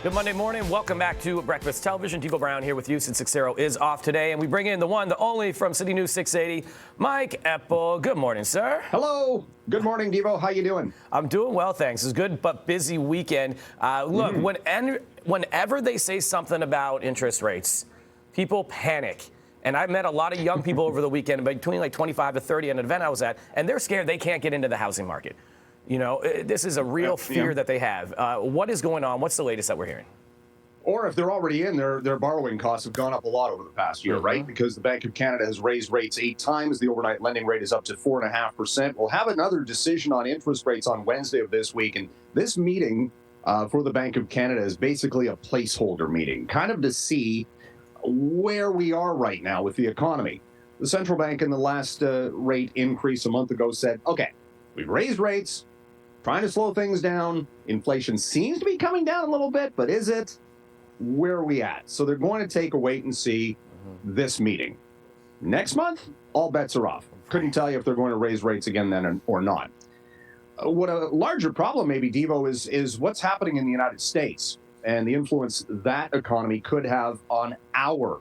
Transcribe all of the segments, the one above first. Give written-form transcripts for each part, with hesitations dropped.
Good Monday morning. Welcome back to Breakfast Television. Devo Brown here with you since 6-0 is off today. And we bring in the one, the only from CityNews 680, Mike Eppel. Good morning, sir. Hello. Good morning, Devo. How you doing? I'm doing well, thanks. It's a good but busy weekend. Look, whenever they say something about interest rates, people panic. And I met a lot of young people over the weekend, between like 25 to 30 at an event I was at, and they're scared they can't get into the housing market. You know, this is a real fear that they have. What is going on? What's the latest that we're hearing? Or if they're already in, their borrowing costs have gone up a lot over the past year, right? Because the Bank of Canada has raised rates 8 times. The overnight lending rate is up to 4.5%. We'll have another decision on interest rates on Wednesday of this week. And this meeting for the Bank of Canada is basically a placeholder meeting, kind of to see where we are right now with the economy. The central bank in the last rate increase a month ago said, okay, we've raised rates, trying to slow things down. Inflation seems to be coming down a little bit, but is it? Where are we at? So they're going to take a wait and see this meeting. Next month, all bets are off. Couldn't tell you if they're going to raise rates again then or not. What a larger problem maybe, Devo, is what's happening in the United States and the influence that economy could have on our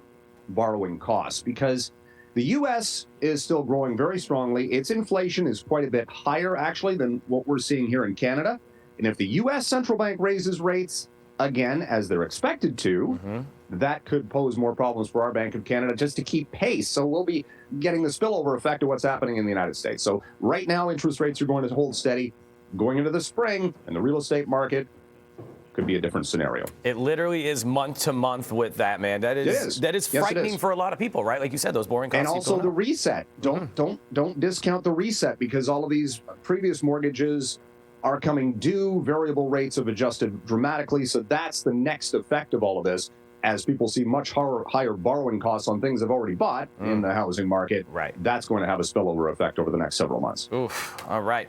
borrowing costs, because the U.S. is still growing very strongly. Its inflation is quite a bit higher, actually, than what we're seeing here in Canada. And if the U.S. central bank raises rates again, as they're expected to, that could pose more problems for our Bank of Canada just to keep pace. So we'll be getting the spillover effect of what's happening in the United States. So right now, interest rates are going to hold steady. Going into the spring, and the real estate market could be a different scenario. It literally is month to month with that, man. That is frightening for a lot of people, right? Like you said, those borrowing costs. And also the reset. Don't discount the reset, because all of these previous mortgages are coming due. Variable rates have adjusted dramatically. So that's the next effect of all of this, as people see much higher borrowing costs on things they've already bought in the housing market. Right. That's going to have a spillover effect over the next several months. Oof. All right.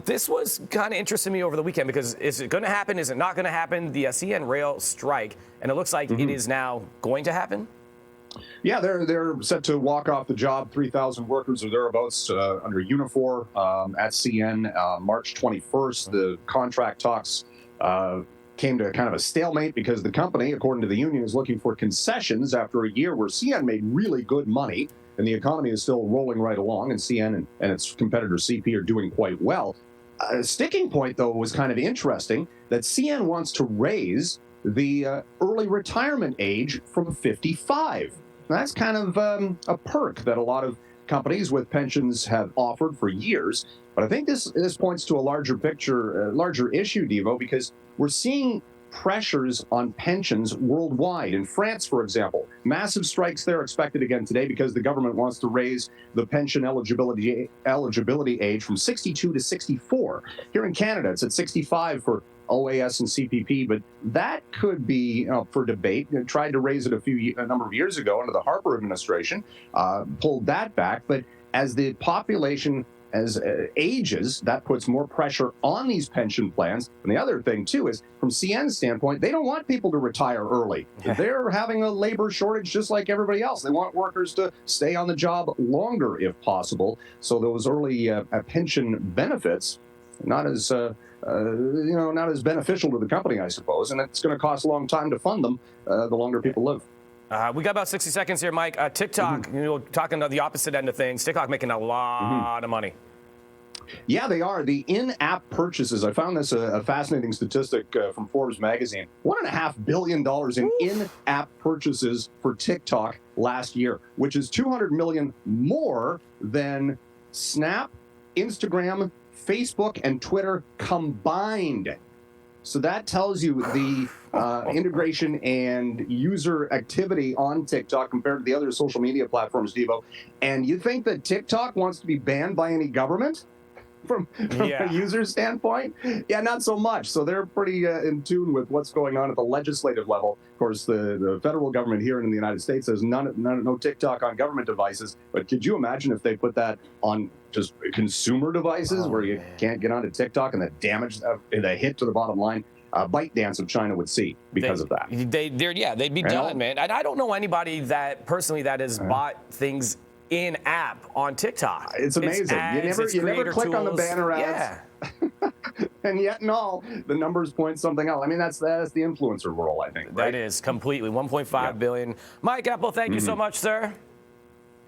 This was kind of interesting to me over the weekend, because is it going to happen? Is it not going to happen? The CN rail strike, and it looks like it is now going to happen. Yeah, they're set to walk off the job. 3,000 workers or thereabouts under Unifor at CN March 21st. The contract talks came to kind of a stalemate, because the company, according to the union, is looking for concessions after a year where CN made really good money and the economy is still rolling right along, and CN and its competitor CP are doing quite well. A sticking point, though, was kind of interesting, that CN wants to raise the early retirement age from 55. That's kind of a perk that a lot of companies with pensions have offered for years. But I think this points to a larger picture, larger issue, Devo, because we're seeing pressures on pensions worldwide. In France, for example, massive strikes there expected again today, because the government wants to raise the pension eligibility age from 62 to 64. Here in Canada, it's at 65 for OAS and CPP, but that could be up for debate. They tried to raise it a number of years ago under the Harper administration, pulled that back. But as the population ages, that puts more pressure on these pension plans. And the other thing, too, is from CN's standpoint, they don't want people to retire early. They're having a labor shortage just like everybody else. They want workers to stay on the job longer if possible. So those early pension benefits, not as beneficial to the company, I suppose. And it's going to cost a long time to fund them the longer people live. We got about 60 seconds here, Mike. TikTok, talking about the opposite end of things. TikTok making a lot of money. Yeah, they are. The in-app purchases, I found this a fascinating statistic from Forbes magazine. $1.5 billion in in-app purchases for TikTok last year, which is $200 million more than Snap, Instagram, Facebook, and Twitter combined. So that tells you the integration and user activity on TikTok compared to the other social media platforms, Devo. And you think that TikTok wants to be banned by any government from a user standpoint? Yeah, not so much. So they're pretty in tune with what's going on at the legislative level. Of course, the federal government here in the United States has no TikTok on government devices. But could you imagine if they put that on just consumer devices where you can't get onto TikTok, and the damage, the hit to the bottom line, ByteDance of China would see because of that. They'd be done, man. And I don't know anybody that personally that has bought things in app on TikTok. It's amazing. You never click on the banner ads. And yet, no, the numbers point something else. I mean, that's the influencer world, I think. Right? That is completely 1.5 billion. Mike Eppel, thank you so much, sir.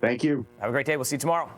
Thank you. Have a great day. We'll see you tomorrow.